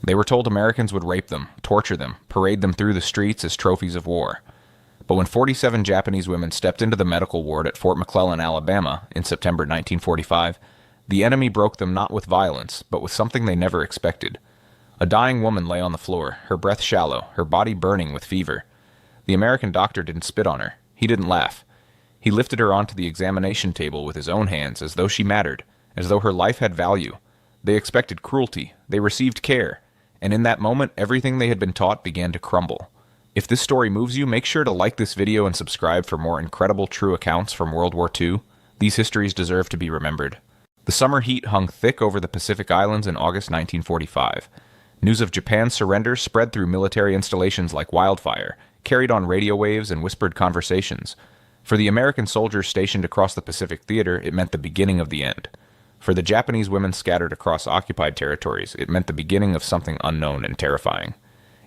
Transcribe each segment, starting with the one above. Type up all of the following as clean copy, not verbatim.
They were told Americans would rape them, torture them, parade them through the streets as trophies of war. But when 47 Japanese women stepped into the medical ward at Fort McClellan, Alabama, in September 1945, the enemy broke them not with violence, but with something they never expected. A dying woman lay on the floor, her breath shallow, her body burning with fever. The American doctor didn't spit on her. He didn't laugh. He lifted her onto the examination table with his own hands as though she mattered, as though her life had value. They expected cruelty. They received care. And in that moment, everything they had been taught began to crumble. If this story moves you, make sure to like this video and subscribe for more incredible true accounts from World War II. These histories deserve to be remembered. The summer heat hung thick over the Pacific Islands in August 1945. News of Japan's surrender spread through military installations like wildfire, carried on radio waves and whispered conversations. For the American soldiers stationed across the Pacific Theater, it meant the beginning of the end. For the Japanese women scattered across occupied territories, it meant the beginning of something unknown and terrifying.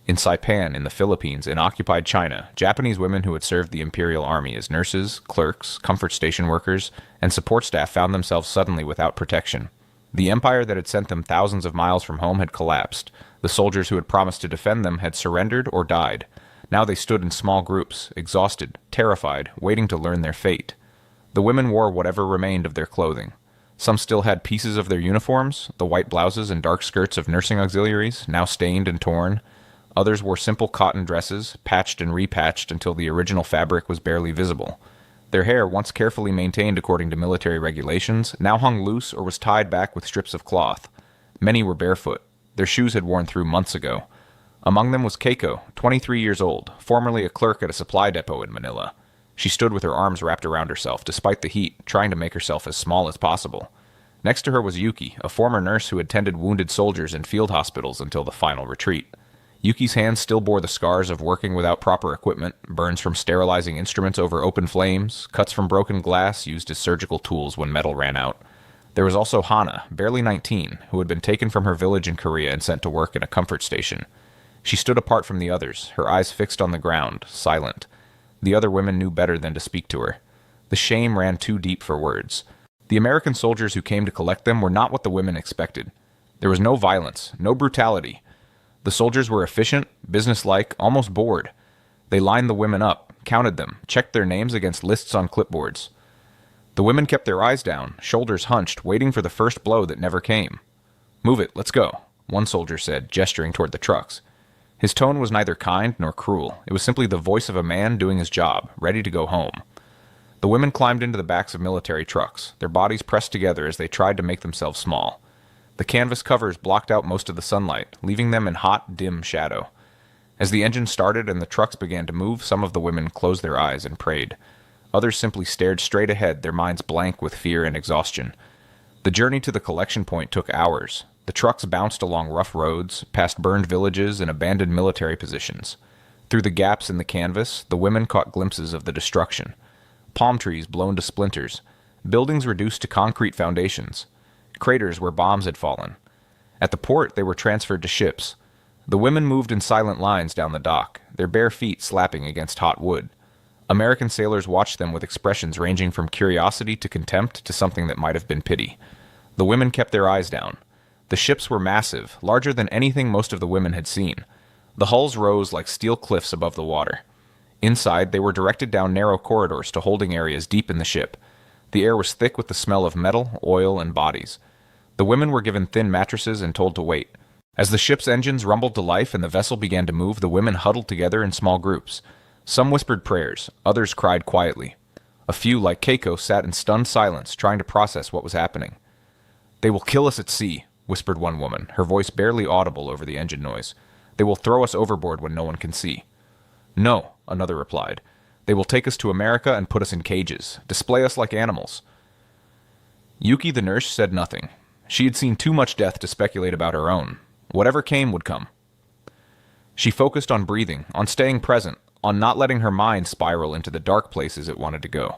In Saipan, in the Philippines, in occupied China, Japanese women who had served the Imperial Army as nurses, clerks, comfort station workers, and support staff found themselves suddenly without protection. The empire that had sent them thousands of miles from home had collapsed. The soldiers who had promised to defend them had surrendered or died. Now they stood in small groups, exhausted, terrified, waiting to learn their fate. The women wore whatever remained of their clothing. Some still had pieces of their uniforms, the white blouses and dark skirts of nursing auxiliaries, now stained and torn. Others wore simple cotton dresses, patched and repatched until the original fabric was barely visible. Their hair, once carefully maintained according to military regulations, now hung loose or was tied back with strips of cloth. Many were barefoot. Their shoes had worn through months ago. Among them was Keiko, 23 years old, formerly a clerk at a supply depot in Manila. She stood with her arms wrapped around herself, despite the heat, trying to make herself as small as possible. Next to her was Yuki, a former nurse who had tended wounded soldiers in field hospitals until the final retreat. Yuki's hands still bore the scars of working without proper equipment, burns from sterilizing instruments over open flames, cuts from broken glass used as surgical tools when metal ran out. There was also Hana, barely 19, who had been taken from her village in Korea and sent to work in a comfort station. She stood apart from the others, her eyes fixed on the ground, silent. The other women knew better than to speak to her. The shame ran too deep for words. The American soldiers who came to collect them were not what the women expected. There was no violence, no brutality. The soldiers were efficient, businesslike, almost bored. They lined the women up, counted them, checked their names against lists on clipboards. The women kept their eyes down, shoulders hunched, waiting for the first blow that never came. "Move it, let's go," one soldier said, gesturing toward the trucks. His tone was neither kind nor cruel. It was simply the voice of a man doing his job, ready to go home. The women climbed into the backs of military trucks, their bodies pressed together as they tried to make themselves small. The canvas covers blocked out most of the sunlight, leaving them in hot, dim shadow. As the engine started and the trucks began to move, some of the women closed their eyes and prayed. Others simply stared straight ahead, their minds blank with fear and exhaustion. The journey to the collection point took hours. The trucks bounced along rough roads, past burned villages and abandoned military positions. Through the gaps in the canvas, the women caught glimpses of the destruction. Palm trees blown to splinters, buildings reduced to concrete foundations, craters where bombs had fallen. At the port, they were transferred to ships. The women moved in silent lines down the dock, their bare feet slapping against hot wood. American sailors watched them with expressions ranging from curiosity to contempt to something that might have been pity. The women kept their eyes down. The ships were massive, larger than anything most of the women had seen. The hulls rose like steel cliffs above the water. Inside, they were directed down narrow corridors to holding areas deep in the ship. The air was thick with the smell of metal, oil, and bodies. The women were given thin mattresses and told to wait. As the ship's engines rumbled to life and the vessel began to move, the women huddled together in small groups. Some whispered prayers, others cried quietly. A few, like Keiko, sat in stunned silence, trying to process what was happening. "They will kill us at sea," whispered one woman, her voice barely audible over the engine noise. "They will throw us overboard when no one can see." "No," another replied. "They will take us to America and put us in cages, display us like animals." Yuki the nurse said nothing. She had seen too much death to speculate about her own. Whatever came would come. She focused on breathing, on staying present, on not letting her mind spiral into the dark places it wanted to go.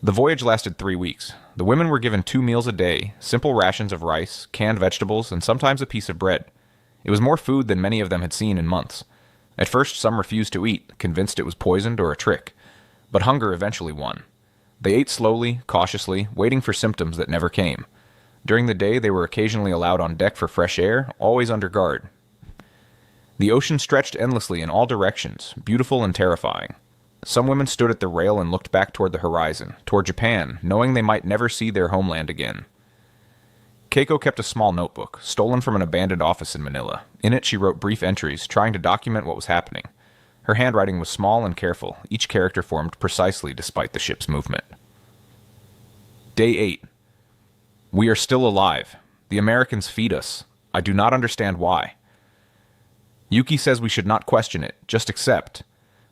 The voyage lasted 3 weeks. The women were given 2 meals a day, simple rations of rice, canned vegetables, and sometimes a piece of bread. It was more food than many of them had seen in months. At first, some refused to eat, convinced it was poisoned or a trick. But hunger eventually won. They ate slowly, cautiously, waiting for symptoms that never came. During the day, they were occasionally allowed on deck for fresh air, always under guard. The ocean stretched endlessly in all directions, beautiful and terrifying. Some women stood at the rail and looked back toward the horizon, toward Japan, knowing they might never see their homeland again. Keiko kept a small notebook, stolen from an abandoned office in Manila. In it, she wrote brief entries, trying to document what was happening. Her handwriting was small and careful, each character formed precisely despite the ship's movement. Day 8. We are still alive. The Americans feed us. I do not understand why. Yuki says we should not question it, just accept.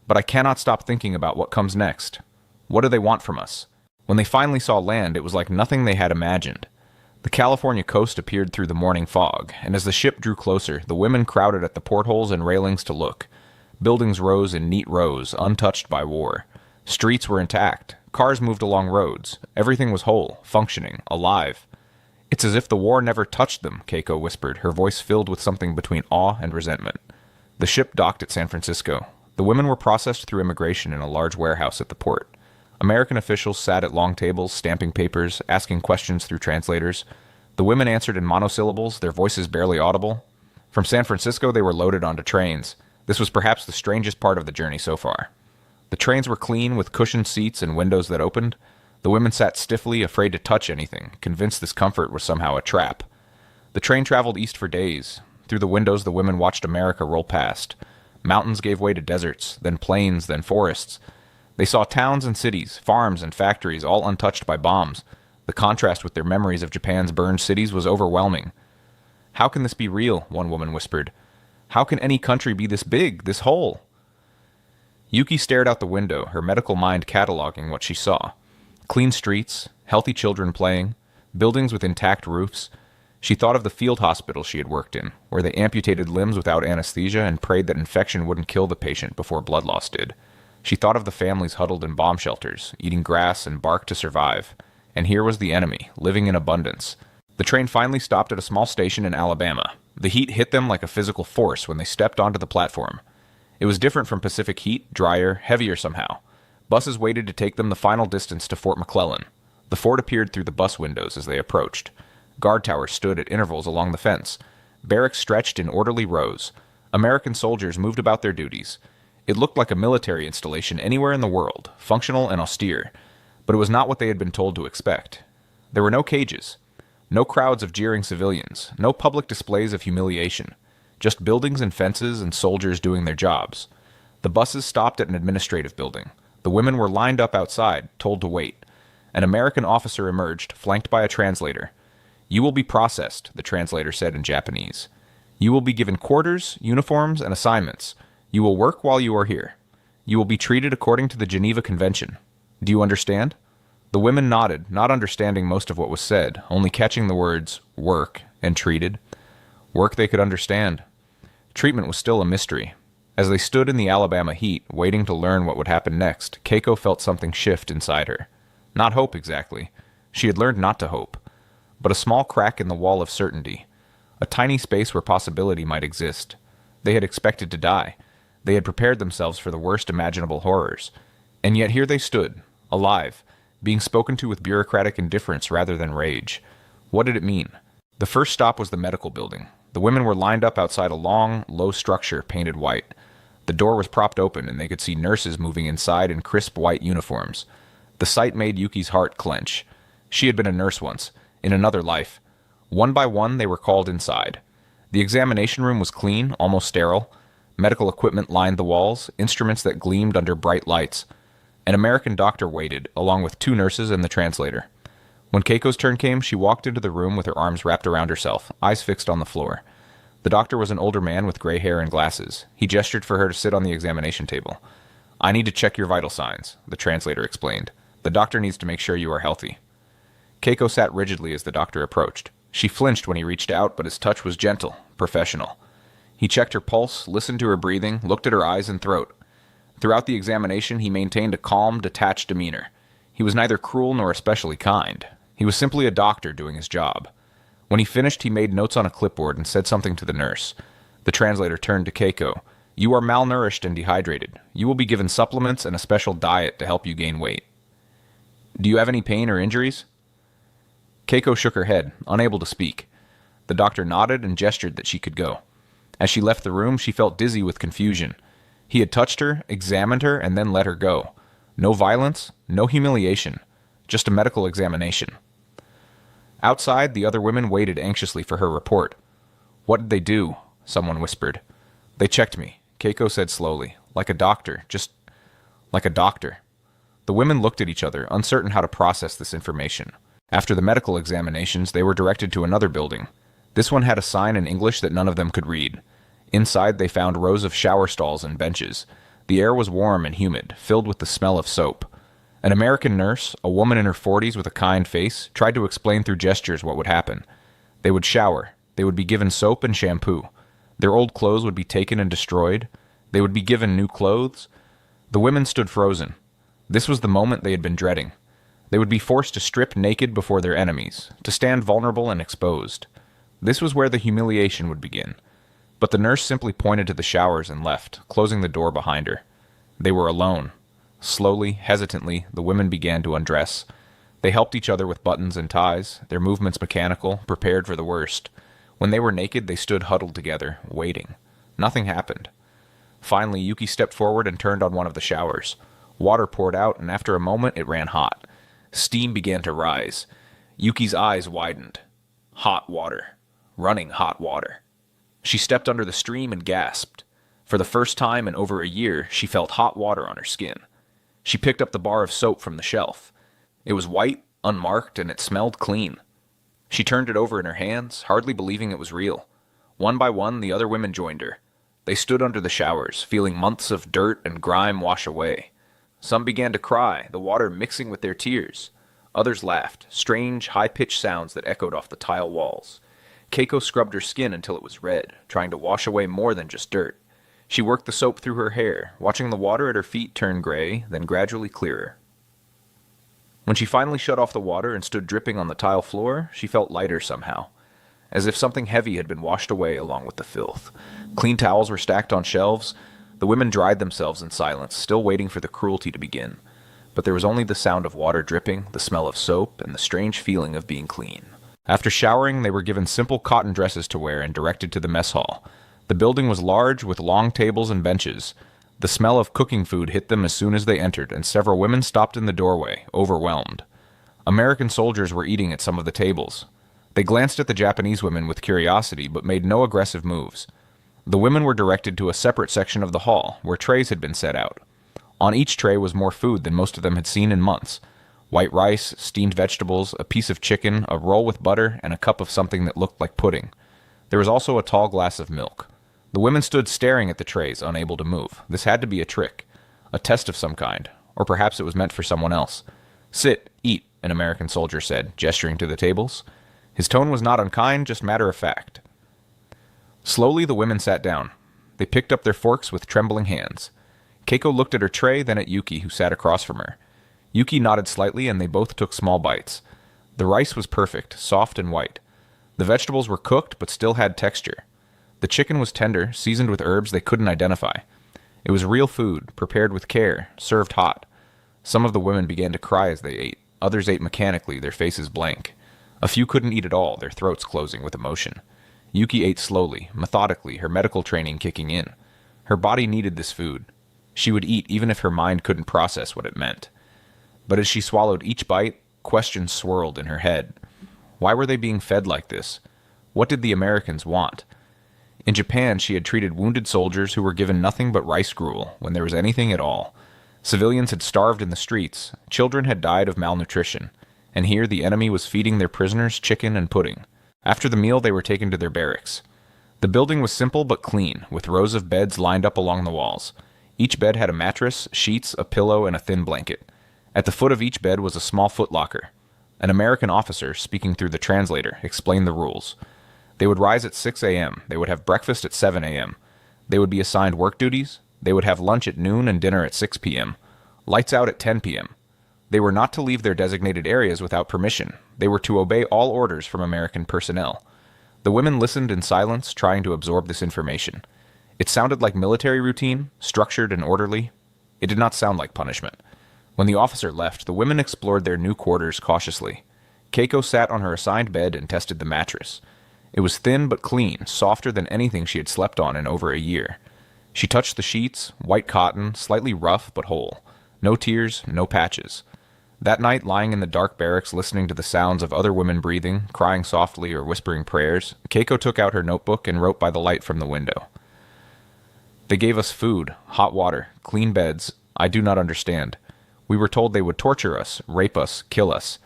But I cannot stop thinking about what comes next. What do they want from us? When they finally saw land, it was like nothing they had imagined. The California coast appeared through the morning fog, and as the ship drew closer, the women crowded at the portholes and railings to look. Buildings rose in neat rows, untouched by war. Streets were intact. Cars moved along roads. Everything was whole, functioning, alive. It's as if the war never touched them, Keiko whispered, her voice filled with something between awe and resentment. The ship docked at San Francisco. The women were processed through immigration in a large warehouse at the port. American officials sat at long tables, stamping papers, asking questions through translators. The women answered in monosyllables, their voices barely audible. From San Francisco, they were loaded onto trains. This was perhaps the strangest part of the journey so far. The trains were clean, with cushioned seats and windows that opened. The women sat stiffly, afraid to touch anything, convinced this comfort was somehow a trap. The train traveled east for days. Through the windows, the women watched America roll past. Mountains gave way to deserts, then plains, then forests. They saw towns and cities, farms and factories, all untouched by bombs. The contrast with their memories of Japan's burned cities was overwhelming. How can this be real? One woman whispered. How can any country be this big, this whole? Yuki stared out the window, her medical mind cataloging what she saw. Clean streets, healthy children playing, buildings with intact roofs. She thought of the field hospital she had worked in, where they amputated limbs without anesthesia and prayed that infection wouldn't kill the patient before blood loss did. She thought of the families huddled in bomb shelters, eating grass and bark to survive. And here was the enemy, living in abundance. The train finally stopped at a small station in Alabama. The heat hit them like a physical force when they stepped onto the platform. It was different from Pacific heat, drier, heavier somehow. Buses waited to take them the final distance to Fort McClellan. The fort appeared through the bus windows as they approached. Guard towers stood at intervals along the fence. Barracks stretched in orderly rows. American soldiers moved about their duties. It looked like a military installation anywhere in the world, functional and austere. But it was not what they had been told to expect. There were no cages. No crowds of jeering civilians. No public displays of humiliation. Just buildings and fences and soldiers doing their jobs. The buses stopped at an administrative building. The women were lined up outside, told to wait. An American officer emerged, flanked by a translator. You will be processed, the translator said in Japanese. You will be given quarters, uniforms, and assignments. You will work while you are here. You will be treated according to the Geneva Convention. Do you understand? The women nodded, not understanding most of what was said, only catching the words, work, and treated. Work they could understand. Treatment was still a mystery. As they stood in the Alabama heat, waiting to learn what would happen next, Keiko felt something shift inside her. Not hope, exactly. She had learned not to hope. But a small crack in the wall of certainty. A tiny space where possibility might exist. They had expected to die. They had prepared themselves for the worst imaginable horrors. And yet here they stood, alive, being spoken to with bureaucratic indifference rather than rage. What did it mean? The first stop was the medical building. The women were lined up outside a long, low structure painted white. The door was propped open, and they could see nurses moving inside in crisp white uniforms. The sight made Yuki's heart clench. She had been a nurse once, in another life. One by one, they were called inside. The examination room was clean, almost sterile. Medical equipment lined the walls, instruments that gleamed under bright lights. An American doctor waited, along with 2 nurses and the translator. When Keiko's turn came, she walked into the room with her arms wrapped around herself, eyes fixed on the floor. The doctor was an older man with gray hair and glasses. He gestured for her to sit on the examination table. I need to check your vital signs, the translator explained. The doctor needs to make sure you are healthy. Keiko sat rigidly as the doctor approached. She flinched when he reached out, but his touch was gentle, professional. He checked her pulse, listened to her breathing, looked at her eyes and throat. Throughout the examination, he maintained a calm, detached demeanor. He was neither cruel nor especially kind. He was simply a doctor doing his job. When he finished, he made notes on a clipboard and said something to the nurse. The translator turned to Keiko. You are malnourished and dehydrated. You will be given supplements and a special diet to help you gain weight. Do you have any pain or injuries? Keiko shook her head, unable to speak. The doctor nodded and gestured that she could go. As she left the room, she felt dizzy with confusion. He had touched her, examined her, and then let her go. No violence, no humiliation, just a medical examination. Outside, the other women waited anxiously for her report. "What did they do?" someone whispered. "They checked me," Keiko said slowly. "Like a doctor, just like a doctor." The women looked at each other, uncertain how to process this information. After the medical examinations, they were directed to another building. This one had a sign in English that none of them could read. Inside, they found rows of shower stalls and benches. The air was warm and humid, filled with the smell of soap. An American nurse, a woman in her 40s with a kind face, tried to explain through gestures what would happen. They would shower. They would be given soap and shampoo. Their old clothes would be taken and destroyed. They would be given new clothes. The women stood frozen. This was the moment they had been dreading. They would be forced to strip naked before their enemies, to stand vulnerable and exposed. This was where the humiliation would begin. But the nurse simply pointed to the showers and left, closing the door behind her. They were alone. Slowly, hesitantly, the women began to undress. They helped each other with buttons and ties, their movements mechanical, prepared for the worst. When they were naked, they stood huddled together, waiting. Nothing happened. Finally, Yuki stepped forward and turned on one of the showers. Water poured out, and after a moment, it ran hot. Steam began to rise. Yuki's eyes widened. Hot water. Running hot water. She stepped under the stream and gasped. For the first time in over a year, she felt hot water on her skin. She picked up the bar of soap from the shelf. It was white, unmarked, and it smelled clean. She turned it over in her hands, hardly believing it was real. One by one, the other women joined her. They stood under the showers, feeling months of dirt and grime wash away. Some began to cry, the water mixing with their tears. Others laughed, strange, high-pitched sounds that echoed off the tile walls. Keiko scrubbed her skin until it was red, trying to wash away more than just dirt. She worked the soap through her hair, watching the water at her feet turn gray, then gradually clearer. When she finally shut off the water and stood dripping on the tile floor, she felt lighter somehow, as if something heavy had been washed away along with the filth. Clean towels were stacked on shelves. The women dried themselves in silence, still waiting for the cruelty to begin. But there was only the sound of water dripping, the smell of soap, and the strange feeling of being clean. After showering, they were given simple cotton dresses to wear and directed to the mess hall. The building was large, with long tables and benches. The smell of cooking food hit them as soon as they entered, and several women stopped in the doorway, overwhelmed. American soldiers were eating at some of the tables. They glanced at the Japanese women with curiosity, but made no aggressive moves. The women were directed to a separate section of the hall, where trays had been set out. On each tray was more food than most of them had seen in months. White rice, steamed vegetables, a piece of chicken, a roll with butter, and a cup of something that looked like pudding. There was also a tall glass of milk. The women stood staring at the trays, unable to move. This had to be a trick, a test of some kind, or perhaps it was meant for someone else. "Sit, eat," an American soldier said, gesturing to the tables. His tone was not unkind, just matter-of-fact. Slowly, the women sat down. They picked up their forks with trembling hands. Keiko looked at her tray, then at Yuki, who sat across from her. Yuki nodded slightly, and they both took small bites. The rice was perfect, soft and white. The vegetables were cooked, but still had texture. The chicken was tender, seasoned with herbs they couldn't identify. It was real food, prepared with care, served hot. Some of the women began to cry as they ate. Others ate mechanically, their faces blank. A few couldn't eat at all, their throats closing with emotion. Yuki ate slowly, methodically, her medical training kicking in. Her body needed this food. She would eat even if her mind couldn't process what it meant. But as she swallowed each bite, questions swirled in her head. Why were they being fed like this? What did the Americans want? In Japan, she had treated wounded soldiers who were given nothing but rice gruel, when there was anything at all. Civilians had starved in the streets, children had died of malnutrition, and here the enemy was feeding their prisoners chicken and pudding. After the meal, they were taken to their barracks. The building was simple but clean, with rows of beds lined up along the walls. Each bed had a mattress, sheets, a pillow, and a thin blanket. At the foot of each bed was a small footlocker. An American officer, speaking through the translator, explained the rules. They would rise at 6 a.m. They would have breakfast at 7 a.m. They would be assigned work duties. They would have lunch at noon and dinner at 6 p.m. Lights out at 10 p.m. They were not to leave their designated areas without permission. They were to obey all orders from American personnel. The women listened in silence, trying to absorb this information. It sounded like military routine, structured and orderly. It did not sound like punishment. When the officer left, the women explored their new quarters cautiously. Keiko sat on her assigned bed and tested the mattress. It was thin but clean, softer than anything she had slept on in over a year. She touched the sheets, white cotton, slightly rough but whole. No tears, no patches. That night, lying in the dark barracks listening to the sounds of other women breathing, crying softly or whispering prayers, Keiko took out her notebook and wrote by the light from the window. They gave us food, hot water, clean beds. I do not understand. We were told they would torture us, rape us, kill us.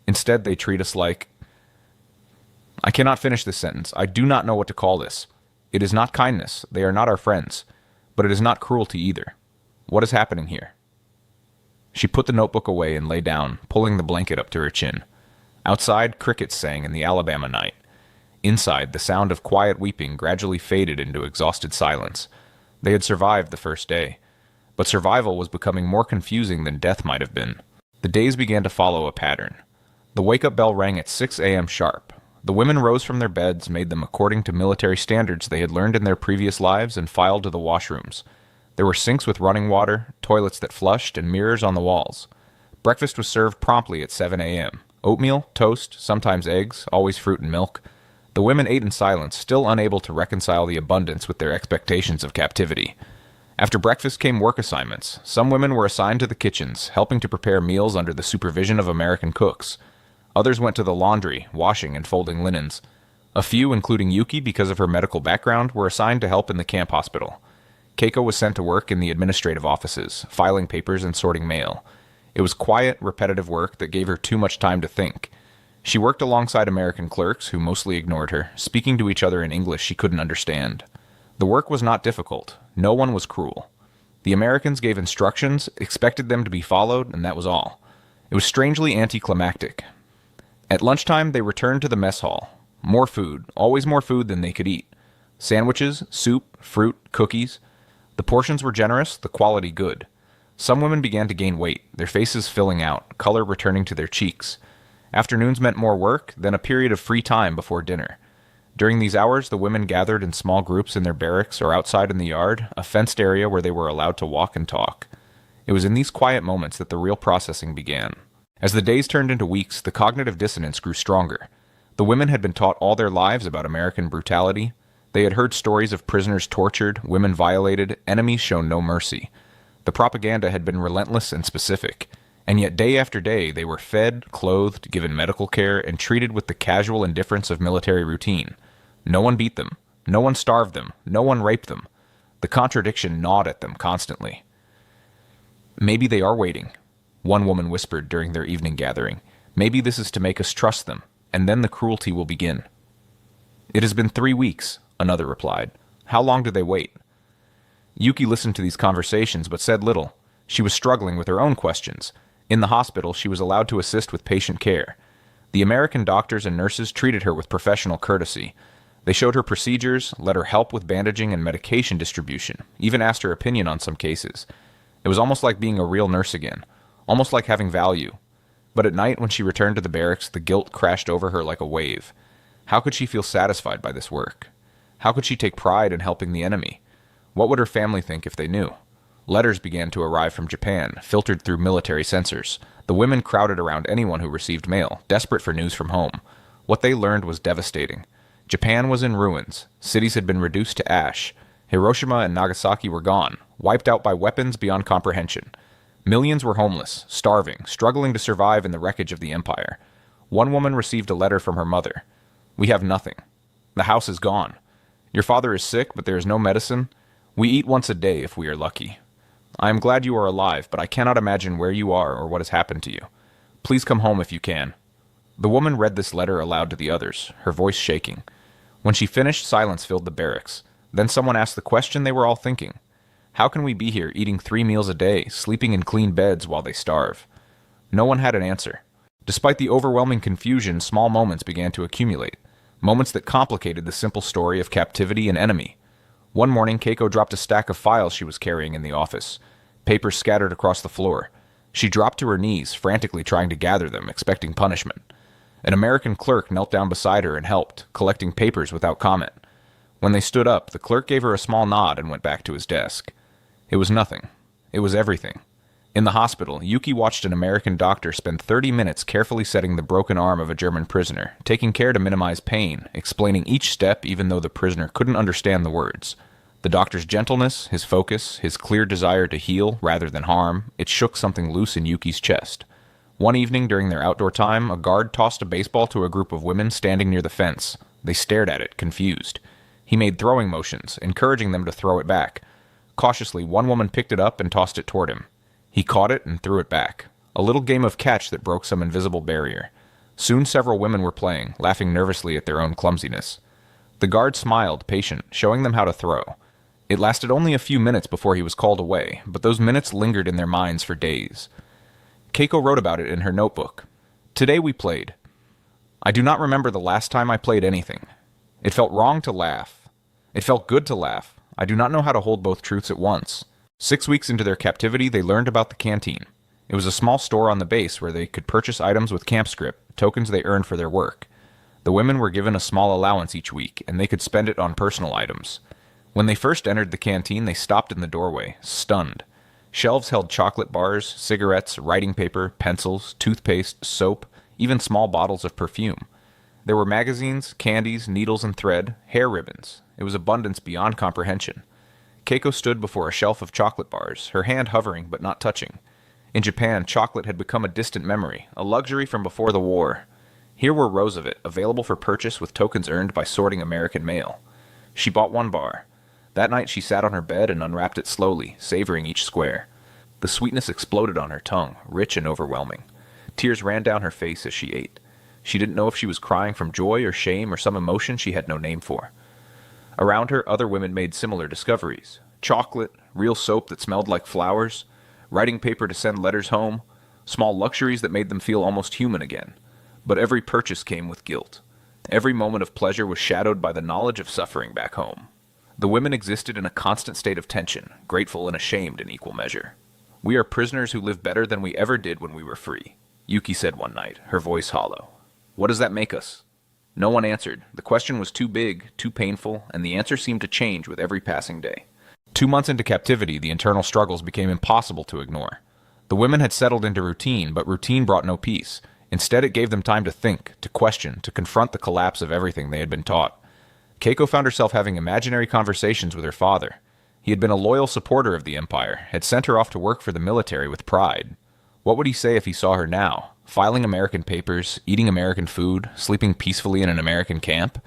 Instead, they treat us like... I cannot finish this sentence. I do not know what to call this. It is not kindness. They are not our friends. But it is not cruelty either. What is happening here? She put the notebook away and lay down, pulling the blanket up to her chin. Outside, crickets sang in the Alabama night. Inside, the sound of quiet weeping gradually faded into exhausted silence. They had survived the first day. But survival was becoming more confusing than death might have been. The days began to follow a pattern. The wake-up bell rang at 6 a.m. sharp. The women rose from their beds, made them according to military standards they had learned in their previous lives, and filed to the washrooms. There were sinks with running water, toilets that flushed, and mirrors on the walls. Breakfast was served promptly at 7 a.m. Oatmeal, toast, sometimes eggs, always fruit and milk. The women ate in silence, still unable to reconcile the abundance with their expectations of captivity. After breakfast came work assignments. Some women were assigned to the kitchens, helping to prepare meals under the supervision of American cooks. Others went to the laundry, washing and folding linens. A few, including Yuki because of her medical background, were assigned to help in the camp hospital. Keiko was sent to work in the administrative offices, filing papers and sorting mail. It was quiet, repetitive work that gave her too much time to think. She worked alongside American clerks, who mostly ignored her, speaking to each other in English she couldn't understand. The work was not difficult. No one was cruel. The Americans gave instructions, expected them to be followed, and that was all. It was strangely anticlimactic. At lunchtime, they returned to the mess hall. More food, always more food than they could eat. Sandwiches, soup, fruit, cookies. The portions were generous, the quality good. Some women began to gain weight, their faces filling out, color returning to their cheeks. Afternoons meant more work, then a period of free time before dinner. During these hours, the women gathered in small groups in their barracks or outside in the yard, a fenced area where they were allowed to walk and talk. It was in these quiet moments that the real processing began. As the days turned into weeks, the cognitive dissonance grew stronger. The women had been taught all their lives about American brutality. They had heard stories of prisoners tortured, women violated, enemies shown no mercy. The propaganda had been relentless and specific, and yet day after day they were fed, clothed, given medical care, and treated with the casual indifference of military routine. No one beat them. No one starved them. No one raped them. The contradiction gnawed at them constantly. Maybe they are waiting, one woman whispered during their evening gathering. Maybe this is to make us trust them, and then the cruelty will begin. It has been 3 weeks, another replied. How long do they wait? Yuki listened to these conversations but said little. She was struggling with her own questions. In the hospital, she was allowed to assist with patient care. The American doctors and nurses treated her with professional courtesy. They showed her procedures, let her help with bandaging and medication distribution, even asked her opinion on some cases. It was almost like being a real nurse again, almost like having value. But at night, when she returned to the barracks, the guilt crashed over her like a wave. How could she feel satisfied by this work? How could she take pride in helping the enemy? What would her family think if they knew? Letters began to arrive from Japan, filtered through military censors. The women crowded around anyone who received mail, desperate for news from home. What they learned was devastating. Japan was in ruins. Cities had been reduced to ash. Hiroshima and Nagasaki were gone, wiped out by weapons beyond comprehension. Millions were homeless, starving, struggling to survive in the wreckage of the empire. One woman received a letter from her mother. We have nothing. The house is gone. Your father is sick, but there is no medicine. We eat once a day if we are lucky. I am glad you are alive, but I cannot imagine where you are or what has happened to you. Please come home if you can. The woman read this letter aloud to the others, her voice shaking. When she finished, silence filled the barracks. Then someone asked the question they were all thinking. How can we be here eating 3 meals a day, sleeping in clean beds while they starve? No one had an answer. Despite the overwhelming confusion, small moments began to accumulate. Moments that complicated the simple story of captivity and enemy. One morning, Keiko dropped a stack of files she was carrying in the office. Papers scattered across the floor. She dropped to her knees, frantically trying to gather them, expecting punishment. An American clerk knelt down beside her and helped, collecting papers without comment. When they stood up, the clerk gave her a small nod and went back to his desk. It was nothing. It was everything. In the hospital, Yuki watched an American doctor spend 30 minutes carefully setting the broken arm of a German prisoner, taking care to minimize pain, explaining each step even though the prisoner couldn't understand the words. The doctor's gentleness, his focus, his clear desire to heal rather than harm, it shook something loose in Yuki's chest. One evening during their outdoor time, a guard tossed a baseball to a group of women standing near the fence. They stared at it, confused. He made throwing motions, encouraging them to throw it back. Cautiously, one woman picked it up and tossed it toward him. He caught it and threw it back. A little game of catch that broke some invisible barrier. Soon several women were playing, laughing nervously at their own clumsiness. The guard smiled, patient, showing them how to throw. It lasted only a few minutes before he was called away, but those minutes lingered in their minds for days. Keiko wrote about it in her notebook. Today we played. I do not remember the last time I played anything. It felt wrong to laugh. It felt good to laugh. I do not know how to hold both truths at once. 6 weeks into their captivity, they learned about the canteen. It was a small store on the base where they could purchase items with camp script, tokens they earned for their work. The women were given a small allowance each week, and they could spend it on personal items. When they first entered the canteen, they stopped in the doorway, stunned. Shelves held chocolate bars, cigarettes, writing paper, pencils, toothpaste, soap, even small bottles of perfume. There were magazines, candies, needles and thread, hair ribbons. It was abundance beyond comprehension. Keiko stood before a shelf of chocolate bars, her hand hovering but not touching. In Japan, chocolate had become a distant memory, a luxury from before the war. Here were rows of it, available for purchase with tokens earned by sorting American mail. She bought one bar. That night she sat on her bed and unwrapped it slowly, savoring each square. The sweetness exploded on her tongue, rich and overwhelming. Tears ran down her face as she ate. She didn't know if she was crying from joy or shame or some emotion she had no name for. Around her, other women made similar discoveries. Chocolate, real soap that smelled like flowers, writing paper to send letters home, small luxuries that made them feel almost human again. But every purchase came with guilt. Every moment of pleasure was shadowed by the knowledge of suffering back home. The women existed in a constant state of tension, grateful and ashamed in equal measure. "We are prisoners who live better than we ever did when we were free," Yuki said one night, her voice hollow. "What does that make us?" No one answered. The question was too big, too painful, and the answer seemed to change with every passing day. 2 months into captivity, the internal struggles became impossible to ignore. The women had settled into routine, but routine brought no peace. Instead, it gave them time to think, to question, to confront the collapse of everything they had been taught. Keiko found herself having imaginary conversations with her father. He had been a loyal supporter of the empire, had sent her off to work for the military with pride. What would he say if he saw her now, filing American papers, eating American food, sleeping peacefully in an American camp?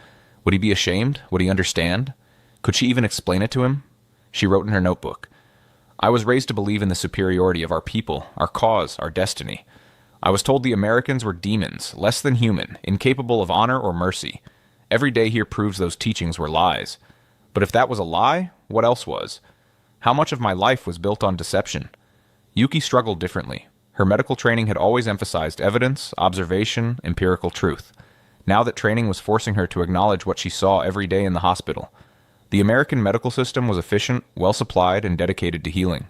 Would he be ashamed? Would he understand? Could she even explain it to him? She wrote in her notebook, "I was raised to believe in the superiority of our people, our cause, our destiny. I was told the Americans were demons, less than human, incapable of honor or mercy. Every day here proves those teachings were lies. But if that was a lie, what else was? How much of my life was built on deception?" Yuki struggled differently. Her medical training had always emphasized evidence, observation, empirical truth. Now that training was forcing her to acknowledge what she saw every day in the hospital. The American medical system was efficient, well-supplied, and dedicated to healing.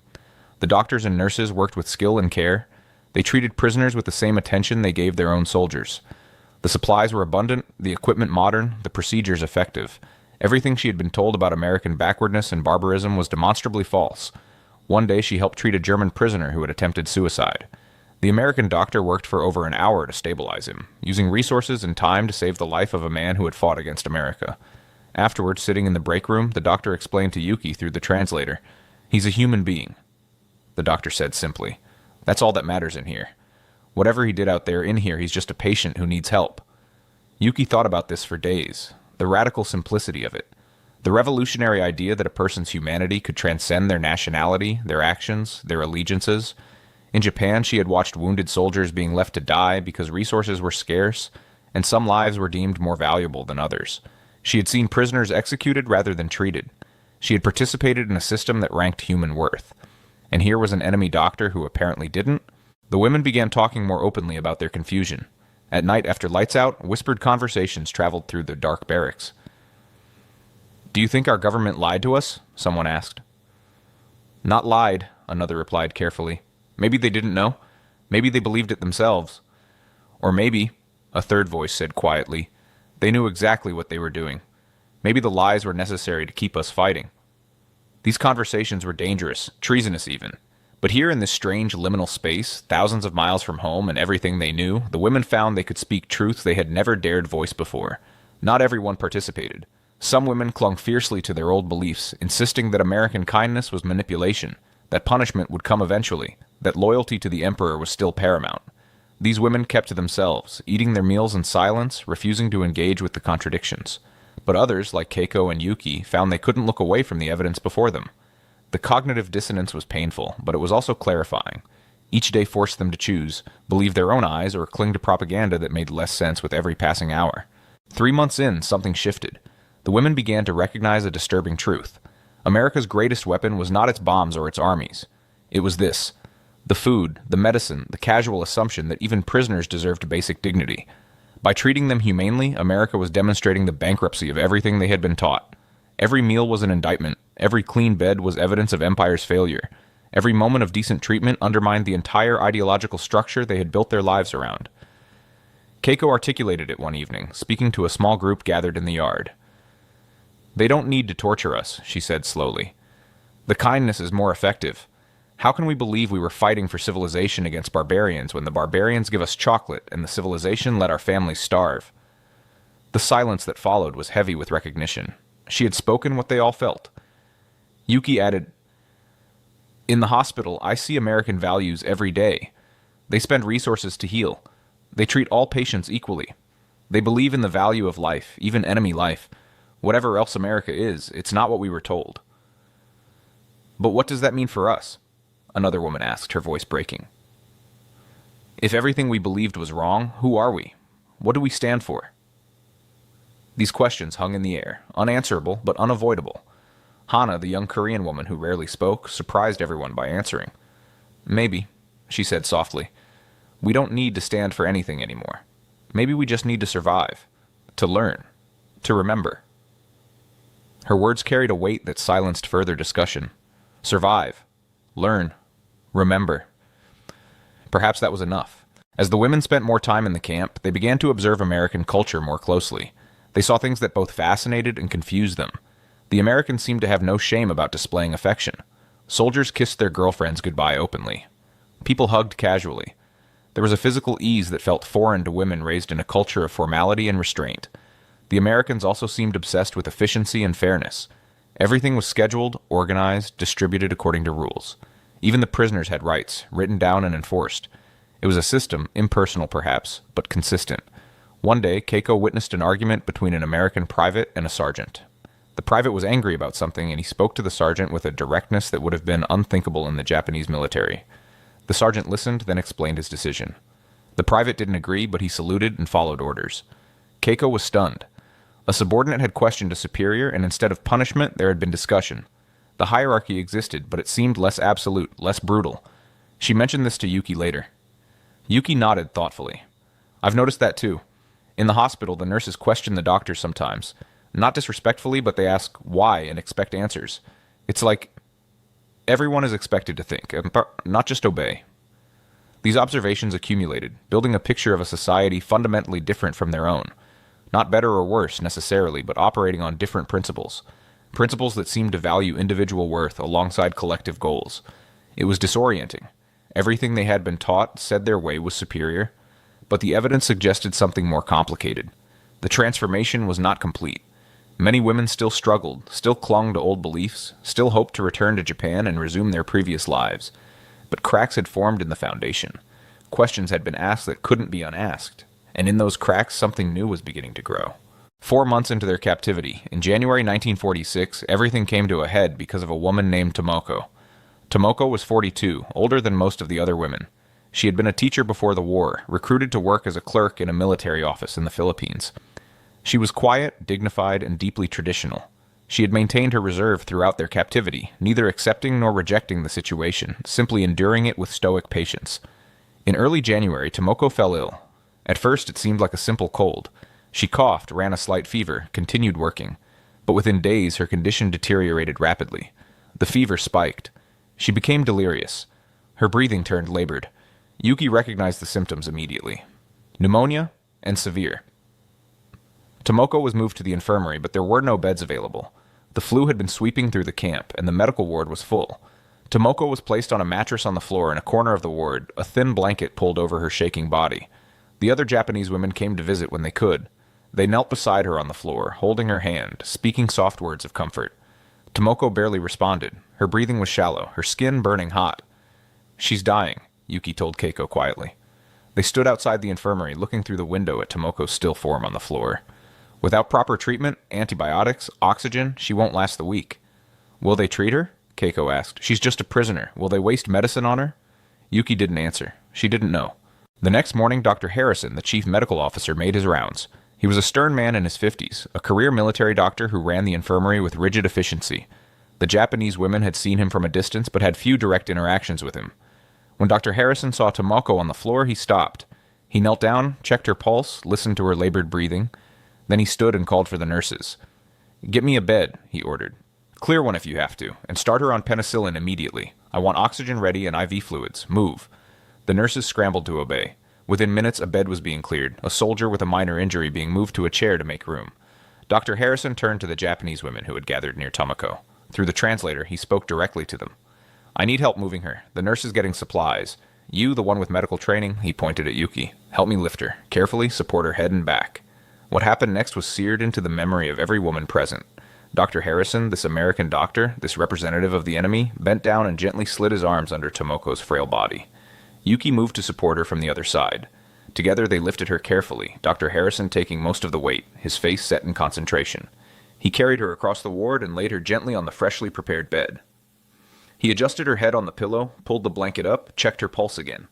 The doctors and nurses worked with skill and care. They treated prisoners with the same attention they gave their own soldiers. The supplies were abundant, the equipment modern, the procedures effective. Everything she had been told about American backwardness and barbarism was demonstrably false. One day she helped treat a German prisoner who had attempted suicide. The American doctor worked for over an hour to stabilize him, using resources and time to save the life of a man who had fought against America. Afterwards, sitting in the break room, the doctor explained to Yuki through the translator, "He's a human being." The doctor said simply, "That's all that matters in here. Whatever he did out there, in here, he's just a patient who needs help." Yuki thought about this for days, the radical simplicity of it. The revolutionary idea that a person's humanity could transcend their nationality, their actions, their allegiances. In Japan, she had watched wounded soldiers being left to die because resources were scarce, and some lives were deemed more valuable than others. She had seen prisoners executed rather than treated. She had participated in a system that ranked human worth. And here was an enemy doctor who apparently didn't. The women began talking more openly about their confusion. At night after lights out, whispered conversations traveled through the dark barracks. "Do you think our government lied to us?" someone asked. "Not lied," another replied carefully. "Maybe they didn't know. Maybe they believed it themselves. Or maybe," a third voice said quietly, "they knew exactly what they were doing. Maybe the lies were necessary to keep us fighting." These conversations were dangerous, treasonous even, But here in this strange liminal space, thousands of miles from home and everything they knew, the women found they could speak truths they had never dared voice before. Not everyone participated. Some women clung fiercely to their old beliefs, insisting that American kindness was manipulation, that punishment would come eventually, that loyalty to the emperor was still paramount. These women kept to themselves, eating their meals in silence, refusing to engage with the contradictions. But others, like Keiko and Yuki, found they couldn't look away from the evidence before them. The cognitive dissonance was painful, but it was also clarifying. Each day forced them to choose, believe their own eyes or cling to propaganda that made less sense with every passing hour. 3 months in, something shifted. The women began to recognize a disturbing truth. America's greatest weapon was not its bombs or its armies. It was this: the food, the medicine, the casual assumption that even prisoners deserved basic dignity. By treating them humanely, America was demonstrating the bankruptcy of everything they had been taught. Every meal was an indictment. Every clean bed was evidence of empire's failure. Every moment of decent treatment undermined the entire ideological structure they had built their lives around. Keiko articulated it one evening, speaking to a small group gathered in the yard. "They don't need to torture us," she said slowly. "The kindness is more effective. How can we believe we were fighting for civilization against barbarians when the barbarians give us chocolate and the civilization let our families starve?" The silence that followed was heavy with recognition. She had spoken what they all felt. Yuki added, "In the hospital, I see American values every day. They spend resources to heal. They treat all patients equally. They believe in the value of life, even enemy life. Whatever else America is, it's not what we were told." "But what does that mean for us?" another woman asked, her voice breaking. "If everything we believed was wrong, who are we? What do we stand for?" These questions hung in the air, unanswerable but unavoidable. Hana, the young Korean woman who rarely spoke, surprised everyone by answering. "Maybe," she said softly. "We don't need to stand for anything anymore. Maybe we just need to survive, to learn, to remember." Her words carried a weight that silenced further discussion. Survive, learn, remember. Perhaps that was enough. As the women spent more time in the camp, they began to observe American culture more closely. They saw things that both fascinated and confused them. The Americans seemed to have no shame about displaying affection. Soldiers kissed their girlfriends goodbye openly. People hugged casually. There was a physical ease that felt foreign to women raised in a culture of formality and restraint. The Americans also seemed obsessed with efficiency and fairness. Everything was scheduled, organized, distributed according to rules. Even the prisoners had rights, written down and enforced. It was a system, impersonal perhaps, but consistent. One day, Keiko witnessed an argument between an American private and a sergeant. The private was angry about something, and he spoke to the sergeant with a directness that would have been unthinkable in the Japanese military. The sergeant listened, then explained his decision. The private didn't agree, but he saluted and followed orders. Keiko was stunned. A subordinate had questioned a superior, and instead of punishment, there had been discussion. The hierarchy existed, but it seemed less absolute, less brutal. She mentioned this to Yuki later. Yuki nodded thoughtfully. "I've noticed that too. In the hospital, the nurses question the doctors sometimes. Not disrespectfully, but they ask why and expect answers. It's like everyone is expected to think, not just obey." These observations accumulated, building a picture of a society fundamentally different from their own. Not better or worse, necessarily, but operating on different principles. Principles that seemed to value individual worth alongside collective goals. It was disorienting. Everything they had been taught said their way was superior, but the evidence suggested something more complicated. The transformation was not complete. Many women still struggled, still clung to old beliefs, still hoped to return to Japan and resume their previous lives. But cracks had formed in the foundation. Questions had been asked that couldn't be unasked, and in those cracks something new was beginning to grow. 4 months into their captivity, in January 1946, everything came to a head because of a woman named Tomoko. Tomoko was 42, older than most of the other women. She had been a teacher before the war, recruited to work as a clerk in a military office in the Philippines. She was quiet, dignified, and deeply traditional. She had maintained her reserve throughout their captivity, neither accepting nor rejecting the situation, simply enduring it with stoic patience. In early January, Tomoko fell ill. At first, it seemed like a simple cold. She coughed, ran a slight fever, continued working. But within days, her condition deteriorated rapidly. The fever spiked. She became delirious. Her breathing turned labored. Yuki recognized the symptoms immediately. Pneumonia and severe. Tomoko was moved to the infirmary, but there were no beds available. The flu had been sweeping through the camp, and the medical ward was full. Tomoko was placed on a mattress on the floor in a corner of the ward, a thin blanket pulled over her shaking body. The other Japanese women came to visit when they could. They knelt beside her on the floor, holding her hand, speaking soft words of comfort. Tomoko barely responded. Her breathing was shallow, her skin burning hot. "She's dying," Yuki told Keiko quietly. They stood outside the infirmary, looking through the window at Tomoko's still form on the floor. "Without proper treatment, antibiotics, oxygen, she won't last the week." "Will they treat her?" Keiko asked. "She's just a prisoner. Will they waste medicine on her?" Yuki didn't answer. She didn't know. The next morning, Dr. Harrison, the chief medical officer, made his rounds. He was a stern man in his 50s, a career military doctor who ran the infirmary with rigid efficiency. The Japanese women had seen him from a distance but had few direct interactions with him. When Dr. Harrison saw Tomoko on the floor, he stopped. He knelt down, checked her pulse, listened to her labored breathing. Then he stood and called for the nurses. "Get me a bed," he ordered. "Clear one if you have to, and start her on penicillin immediately. I want oxygen ready and IV fluids. Move." The nurses scrambled to obey. Within minutes, a bed was being cleared, a soldier with a minor injury being moved to a chair to make room. Dr. Harrison turned to the Japanese women who had gathered near Tomoko. Through the translator, he spoke directly to them. "I need help moving her. The nurse is getting supplies. You, the one with medical training," he pointed at Yuki. "Help me lift her. Carefully support her head and back." What happened next was seared into the memory of every woman present. Dr. Harrison, this American doctor, this representative of the enemy, bent down and gently slid his arms under Tomoko's frail body. Yuki moved to support her from the other side. Together they lifted her carefully, Dr. Harrison taking most of the weight, his face set in concentration. He carried her across the ward and laid her gently on the freshly prepared bed. He adjusted her head on the pillow, pulled the blanket up, checked her pulse again.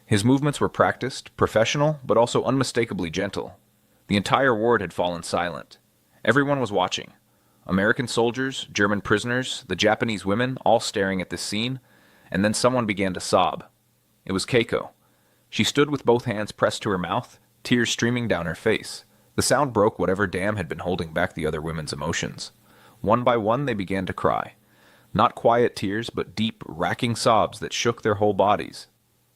His movements were practiced, professional, but also unmistakably gentle. The entire ward had fallen silent. Everyone was watching. American soldiers, German prisoners, the Japanese women, all staring at this scene, and then someone began to sob. It was Keiko. She stood with both hands pressed to her mouth, tears streaming down her face. The sound broke whatever dam had been holding back the other women's emotions. One by one they began to cry. Not quiet tears, but deep, racking sobs that shook their whole bodies.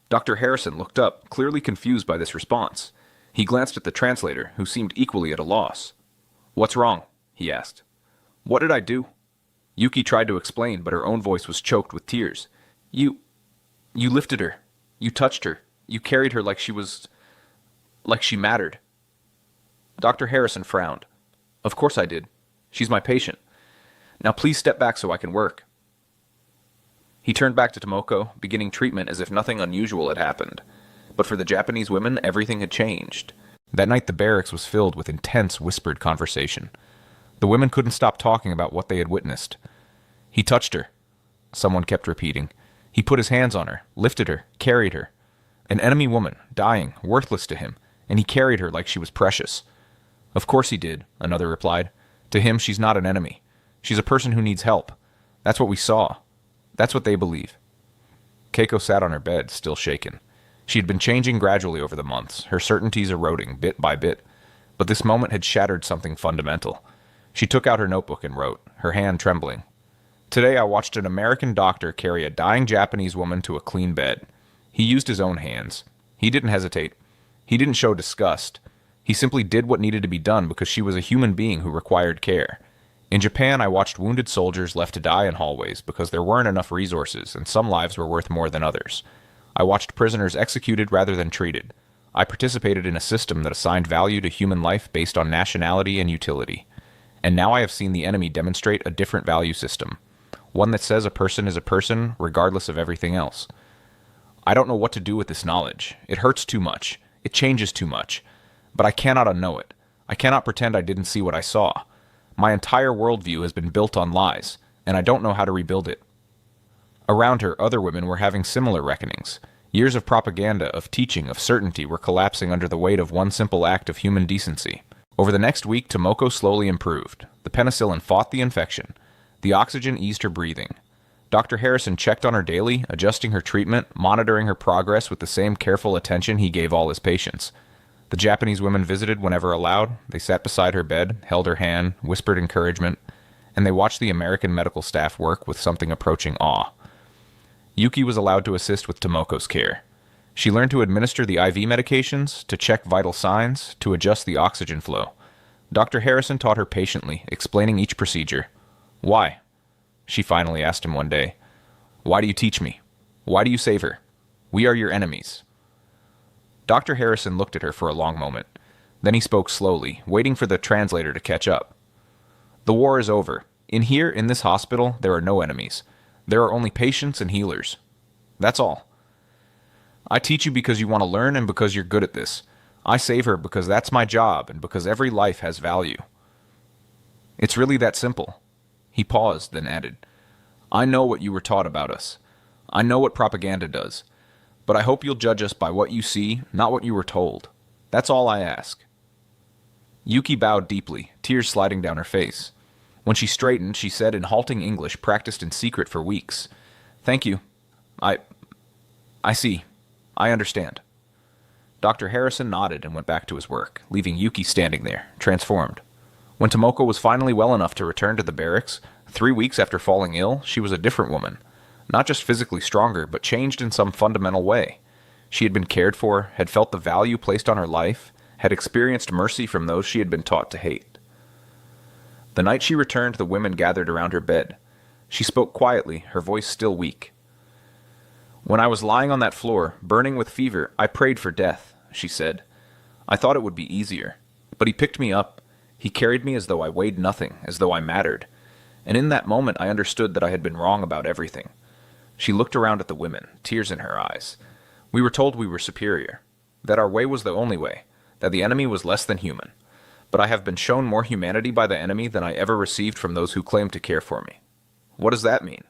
Dr. Harrison looked up, clearly confused by this response. He glanced at the translator, who seemed equally at a loss. "What's wrong?" he asked. "What did I do?" Yuki tried to explain, but her own voice was choked with tears. You lifted her. You touched her. You carried her like she mattered." Dr. Harrison frowned. "Of course I did. She's my patient. Now please step back so I can work." He turned back to Tomoko, beginning treatment as if nothing unusual had happened. But for the Japanese women, everything had changed. That night the barracks was filled with intense, whispered conversation. The women couldn't stop talking about what they had witnessed. "He touched her," someone kept repeating. "He put his hands on her, lifted her, carried her. An enemy woman, dying, worthless to him, and he carried her like she was precious." "Of course he did," another replied. "To him, she's not an enemy. She's a person who needs help. That's what we saw. That's what they believe." Keiko sat on her bed, still shaken. She had been changing gradually over the months, her certainties eroding bit by bit, but this moment had shattered something fundamental. She took out her notebook and wrote, her hand trembling. "Today I watched an American doctor carry a dying Japanese woman to a clean bed. He used his own hands. He didn't hesitate. He didn't show disgust. He simply did what needed to be done because she was a human being who required care. In Japan, I watched wounded soldiers left to die in hallways because there weren't enough resources and some lives were worth more than others. I watched prisoners executed rather than treated. I participated in a system that assigned value to human life based on nationality and utility. And now I have seen the enemy demonstrate a different value system, one that says a person is a person regardless of everything else. I don't know what to do with this knowledge. It hurts too much. It changes too much. But I cannot unknow it. I cannot pretend I didn't see what I saw. My entire worldview has been built on lies, and I don't know how to rebuild it." Around her, other women were having similar reckonings. Years of propaganda, of teaching, of certainty were collapsing under the weight of one simple act of human decency. Over the next week, Tomoko slowly improved. The penicillin fought the infection. The oxygen eased her breathing. Dr. Harrison checked on her daily, adjusting her treatment, monitoring her progress with the same careful attention he gave all his patients. The Japanese women visited whenever allowed. They sat beside her bed, held her hand, whispered encouragement, and they watched the American medical staff work with something approaching awe. Yuki was allowed to assist with Tomoko's care. She learned to administer the IV medications, to check vital signs, to adjust the oxygen flow. Dr. Harrison taught her patiently, explaining each procedure. "Why?" she finally asked him one day. Why do you teach me? Why do you save her? We are your enemies." Dr. Harrison looked at her for a long moment. Then he spoke slowly, waiting for the translator to catch up. "The war is over. In here, in this hospital, there are no enemies. There are only patients and healers. That's all. I teach you because you want to learn and because you're good at this. I save her because that's my job and because every life has value. It's really that simple." He paused, then added, "I know what you were taught about us. I know what propaganda does. But I hope you'll judge us by what you see, not what you were told. That's all I ask." Yuki bowed deeply, tears sliding down her face. When she straightened, she said in halting English practiced in secret for weeks, "Thank you. I see. I understand." Dr. Harrison nodded and went back to his work, leaving Yuki standing there, transformed. When Tomoko was finally well enough to return to the barracks, 3 weeks after falling ill, she was a different woman. Not just physically stronger, but changed in some fundamental way. She had been cared for, had felt the value placed on her life, had experienced mercy from those she had been taught to hate. The night she returned, the women gathered around her bed. She spoke quietly, her voice still weak. "When I was lying on that floor, burning with fever, I prayed for death," she said. "I thought it would be easier. But he picked me up. He carried me as though I weighed nothing, as though I mattered. And in that moment I understood that I had been wrong about everything." She looked around at the women, tears in her eyes. "We were told we were superior, that our way was the only way, that the enemy was less than human. But I have been shown more humanity by the enemy than I ever received from those who claimed to care for me. What does that mean?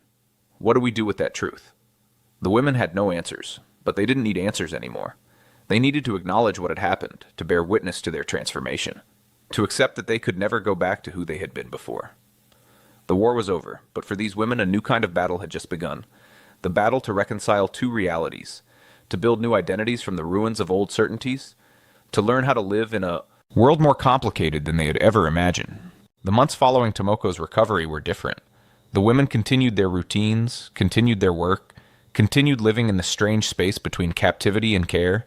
What do we do with that truth?" The women had no answers, but they didn't need answers anymore. They needed to acknowledge what had happened, to bear witness to their transformation, to accept that they could never go back to who they had been before. The war was over, but for these women a new kind of battle had just begun. The battle to reconcile two realities, to build new identities from the ruins of old certainties, to learn how to live in a world more complicated than they had ever imagined. The months following Tomoko's recovery were different. The women continued their routines, continued their work, continued living in the strange space between captivity and care,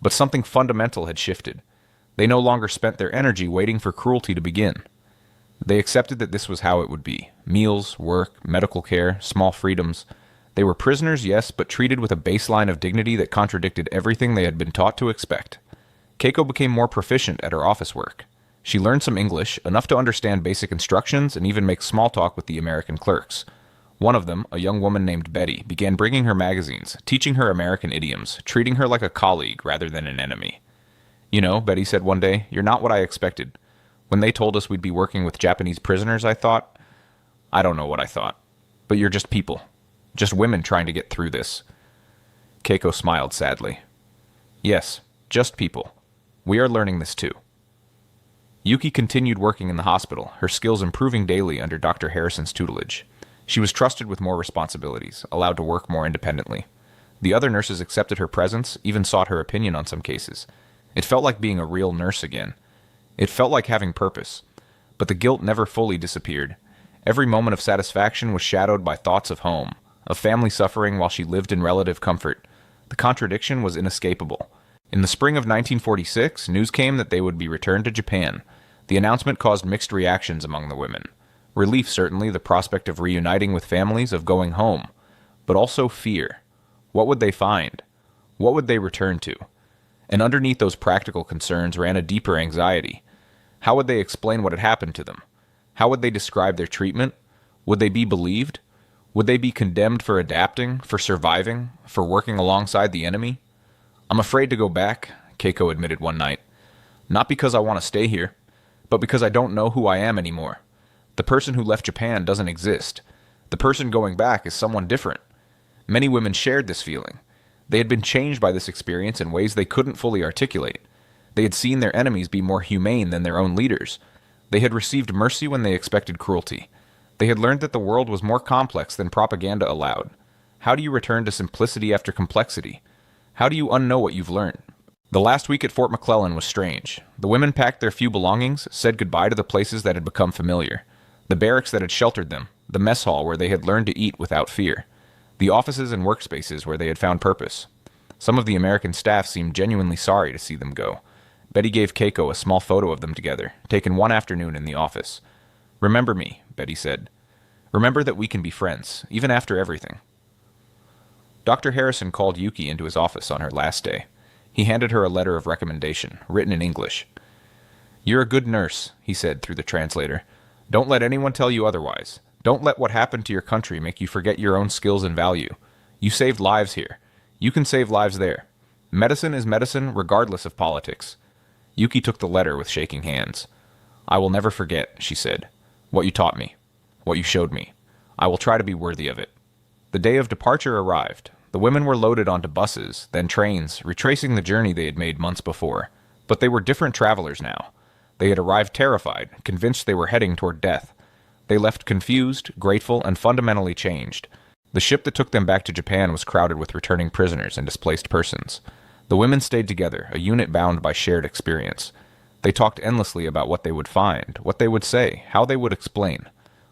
but something fundamental had shifted. They no longer spent their energy waiting for cruelty to begin. They accepted that this was how it would be. Meals, work, medical care, small freedoms. They were prisoners, yes, but treated with a baseline of dignity that contradicted everything they had been taught to expect. Keiko became more proficient at her office work. She learned some English, enough to understand basic instructions and even make small talk with the American clerks. One of them, a young woman named Betty, began bringing her magazines, teaching her American idioms, treating her like a colleague rather than an enemy. "You know," Betty said one day, "you're not what I expected. When they told us we'd be working with Japanese prisoners, I thought... I don't know what I thought. But you're just people. Just women trying to get through this." Keiko smiled sadly. "Yes, just people. We are learning this too." Yuki continued working in the hospital, her skills improving daily under Dr. Harrison's tutelage. She was trusted with more responsibilities, allowed to work more independently. The other nurses accepted her presence, even sought her opinion on some cases. It felt like being a real nurse again. It felt like having purpose. But the guilt never fully disappeared. Every moment of satisfaction was shadowed by thoughts of home, of family suffering while she lived in relative comfort. The contradiction was inescapable. In the spring of 1946, news came that they would be returned to Japan. The announcement caused mixed reactions among the women. Relief, certainly, the prospect of reuniting with families, of going home. But also fear. What would they find? What would they return to? And underneath those practical concerns ran a deeper anxiety. How would they explain what had happened to them? How would they describe their treatment? Would they be believed? Would they be condemned for adapting, for surviving, for working alongside the enemy? "I'm afraid to go back," Keiko admitted one night. "Not because I want to stay here, but because I don't know who I am anymore. The person who left Japan doesn't exist. The person going back is someone different." Many women shared this feeling. They had been changed by this experience in ways they couldn't fully articulate. They had seen their enemies be more humane than their own leaders. They had received mercy when they expected cruelty. They had learned that the world was more complex than propaganda allowed. How do you return to simplicity after complexity? How do you unknow what you've learned? The last week at Fort McClellan was strange. The women packed their few belongings, said goodbye to the places that had become familiar. The barracks that had sheltered them, the mess hall where they had learned to eat without fear, the offices and workspaces where they had found purpose. Some of the American staff seemed genuinely sorry to see them go. Betty gave Keiko a small photo of them together, taken one afternoon in the office. "Remember me," Betty said. "Remember that we can be friends, even after everything. Dr. Harrison called Yuki into his office on her last day. He handed her a letter of recommendation, written in English. "You're a good nurse," he said through the translator. "Don't let anyone tell you otherwise. Don't let what happened to your country make you forget your own skills and value. You saved lives here. You can save lives there. Medicine is medicine regardless of politics." Yuki took the letter with shaking hands. "I will never forget," she said, "what you taught me, what you showed me. I will try to be worthy of it." The day of departure arrived. The women were loaded onto buses, then trains, retracing the journey they had made months before. But they were different travelers now. They had arrived terrified, convinced they were heading toward death. They left confused, grateful, and fundamentally changed. The ship that took them back to Japan was crowded with returning prisoners and displaced persons. The women stayed together, a unit bound by shared experience. They talked endlessly about what they would find, what they would say, how they would explain.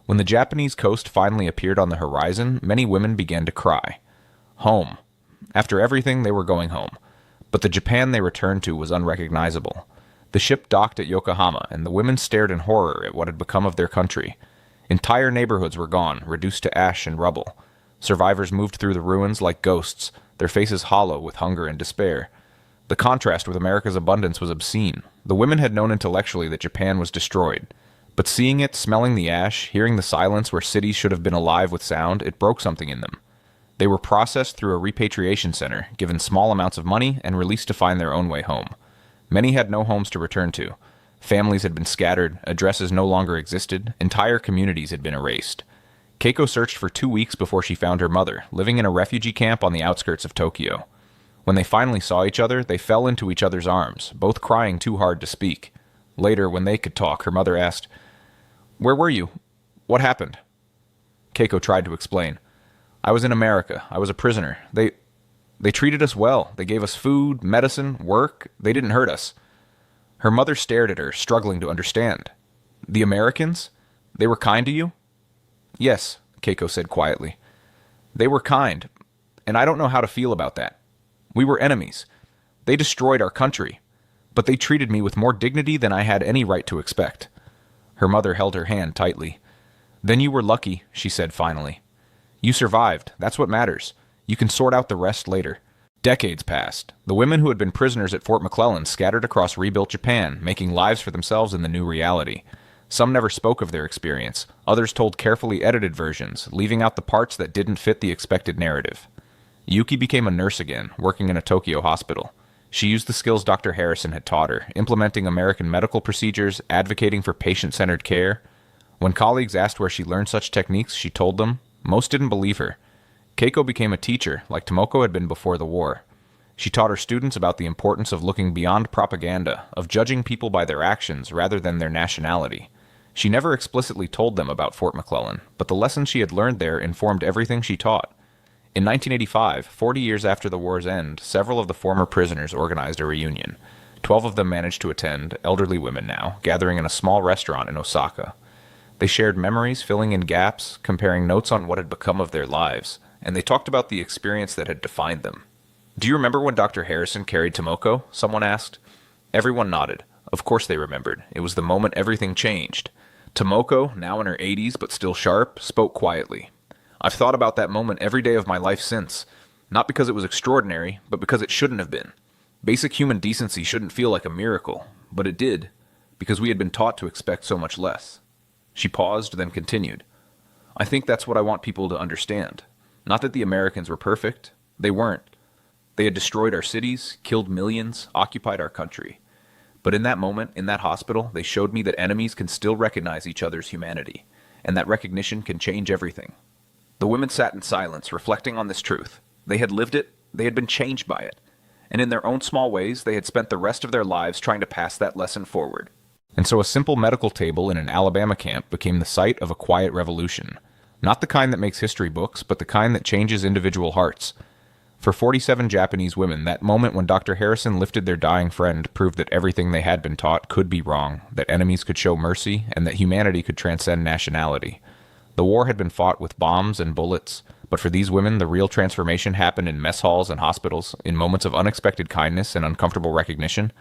When the Japanese coast finally appeared on the horizon, many women began to cry. Home. After everything, they were going home. But the Japan they returned to was unrecognizable. The ship docked at Yokohama, and the women stared in horror at what had become of their country. Entire neighborhoods were gone, reduced to ash and rubble. Survivors moved through the ruins like ghosts, their faces hollow with hunger and despair. The contrast with America's abundance was obscene. The women had known intellectually that Japan was destroyed. But seeing it, smelling the ash, hearing the silence where cities should have been alive with sound, it broke something in them. They were processed through a repatriation center, given small amounts of money, and released to find their own way home. Many had no homes to return to. Families had been scattered, addresses no longer existed, entire communities had been erased. Keiko searched for 2 weeks before she found her mother, living in a refugee camp on the outskirts of Tokyo. When they finally saw each other, they fell into each other's arms, both crying too hard to speak. Later, when they could talk, her mother asked, "Where were you? What happened?" Keiko tried to explain. "I was in America. I was a prisoner. They treated us well. They gave us food, medicine, work. They didn't hurt us." Her mother stared at her, struggling to understand. "The Americans? They were kind to you?" "Yes," Keiko said quietly. "They were kind, and I don't know how to feel about that. We were enemies. They destroyed our country, but they treated me with more dignity than I had any right to expect." Her mother held her hand tightly. "Then you were lucky," she said finally. "You survived. That's what matters. You can sort out the rest later." Decades passed. The women who had been prisoners at Fort McClellan scattered across rebuilt Japan, making lives for themselves in the new reality. Some never spoke of their experience. Others told carefully edited versions, leaving out the parts that didn't fit the expected narrative. Yuki became a nurse again, working in a Tokyo hospital. She used the skills Dr. Harrison had taught her, implementing American medical procedures, advocating for patient-centered care. When colleagues asked where she learned such techniques, she told them. Most didn't believe her. Keiko became a teacher, like Tomoko had been before the war. She taught her students about the importance of looking beyond propaganda, of judging people by their actions rather than their nationality. She never explicitly told them about Fort McClellan, but the lessons she had learned there informed everything she taught. In 1985, 40 years after the war's end, several of the former prisoners organized a reunion. 12 of them managed to attend, elderly women now, gathering in a small restaurant in Osaka. They shared memories, filling in gaps, comparing notes on what had become of their lives, and they talked about the experience that had defined them. "Do you remember when Dr. Harrison carried Tomoko?" someone asked. Everyone nodded. Of course they remembered. It was the moment everything changed. Tomoko, now in her 80s but still sharp, spoke quietly. "I've thought about that moment every day of my life since. Not because it was extraordinary, but because it shouldn't have been. Basic human decency shouldn't feel like a miracle, but it did, because we had been taught to expect so much less." She paused, then continued. "I think that's what I want people to understand. Not that the Americans were perfect. They weren't. They had destroyed our cities, killed millions, occupied our country. But in that moment, in that hospital, they showed me that enemies can still recognize each other's humanity, and that recognition can change everything." The women sat in silence, reflecting on this truth. They had lived it, they had been changed by it, and in their own small ways, they had spent the rest of their lives trying to pass that lesson forward. And so a simple medical table in an Alabama camp became the site of a quiet revolution. Not the kind that makes history books, but the kind that changes individual hearts. For 47 Japanese women, that moment when Dr. Harrison lifted their dying friend proved that everything they had been taught could be wrong, that enemies could show mercy, and that humanity could transcend nationality. The war had been fought with bombs and bullets, but for these women, the real transformation happened in mess halls and hospitals, in moments of unexpected kindness and uncomfortable recognition.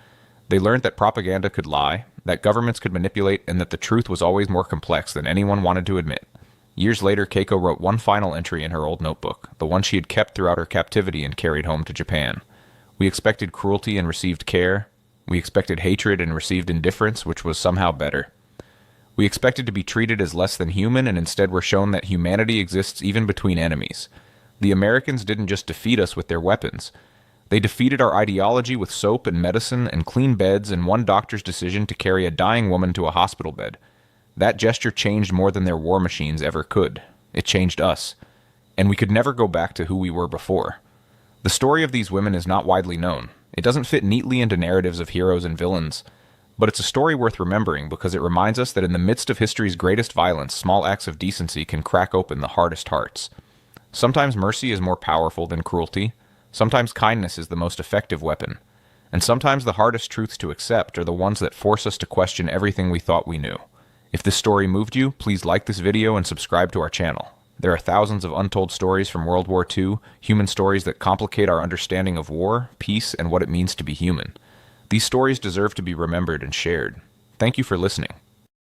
They learned that propaganda could lie, that governments could manipulate, and that the truth was always more complex than anyone wanted to admit. Years later, Keiko wrote one final entry in her old notebook, the one she had kept throughout her captivity and carried home to Japan. We expected cruelty and received care. We expected hatred and received indifference, which was somehow better. We expected to be treated as less than human, and instead were shown that humanity exists even between enemies. The Americans didn't just defeat us with their weapons. They defeated our ideology with soap and medicine and clean beds and one doctor's decision to carry a dying woman to a hospital bed. That gesture changed more than their war machines ever could. It changed us. And we could never go back to who we were before. The story of these women is not widely known. It doesn't fit neatly into narratives of heroes and villains. But it's a story worth remembering because it reminds us that in the midst of history's greatest violence, small acts of decency can crack open the hardest hearts. Sometimes mercy is more powerful than cruelty. Sometimes kindness is the most effective weapon. And sometimes the hardest truths to accept are the ones that force us to question everything we thought we knew. If this story moved you, please like this video and subscribe to our channel. There are thousands of untold stories from World War II, human stories that complicate our understanding of war, peace, and what it means to be human. These stories deserve to be remembered and shared. Thank you for listening.